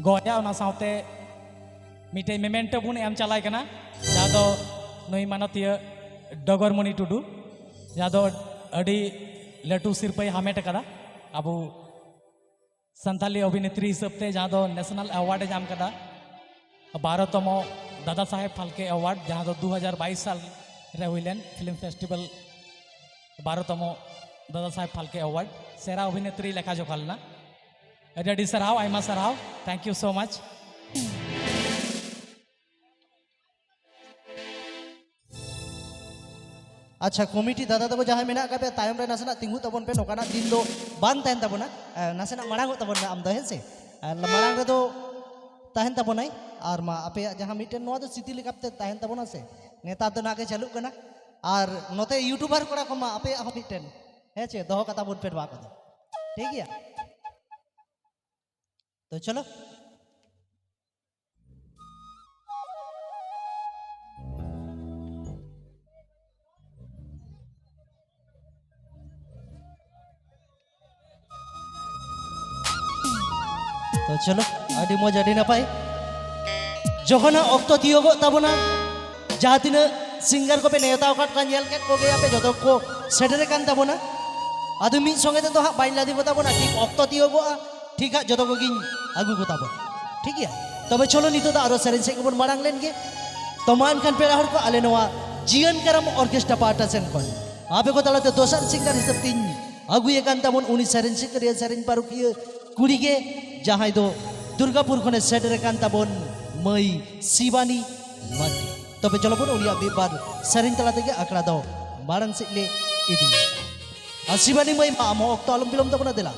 गोया ओना साउते मिटे मेमेंटो बुन एम चलाय कना जहाँ दो नई मानतीय डगरमणि टुडू जहाँ दो अड़ी लटू सिरपै हामेट कदा अब संथाली अभिनेत्री हिसाबते जहाँ दो नेशनल अवार्ड जाम कदा 12तम दादा साहेब फाल्के अवार्ड जहाँ दो 2022 साल रे हुईलेन film festival 12तम Dada Saheb Phalke award सेरा अभिनेत्री लेखा जोखालना अडी सराव आयमा सराव थैंक यू सो मच। अच्छा कमिटी दादा तब जहाँ मेना पे तायम रे नासेना तिंगु तबन पे नोकाना दिन दो बान तहन तबना नासेना मड़ांग तबन आम दो हेसे मड़ांग रे दो तहन तबनाई और मा आपे जहाँ मिटेन नोआ दो सिटी लेकाते तहन तबना से नेता दो नाके चालू कना और नोते यूट्यूबर कोड़ा को मा आपे आहो मिटेन हेचे दो कता बोन पे बा को ठीक है तो चलो तो चलो आदि मजा आदि नपाय जोखना अक्तो तियोगो तबना जहाँ तीन सिंगर को पे नेता ओकाट का जेल के को गया पे जो को सेटरे कान तबना आदि मिन संगे तो हाँ बाइला दी तबना ठीक अक्तो तियोगो ठीक है जो को गिन आगु को तबना ठीक है तबे चलो नितो दा आरो सेरेन से को बन मारांग लेन के तमान खान पे रहर को आले नवा जीवन करम ऑर्केस्ट्रा पार्टा सेन को आपे को तलाते दोसर सिंगर हिसाब तीन आगु ये कान तबन उनी सेरेन से करिया सेरेन पारु की कुड़ी के जहाँ दो दुर्गापुर खने सेटरे कान तबन मई शिवानी माटी तबे चलो बन उनी अभी बार सेरेन तलाते के आकड़ा दो मारंग से ले इदी शिवानी मई मा मो अक्तो आलम बिलम तबना दिला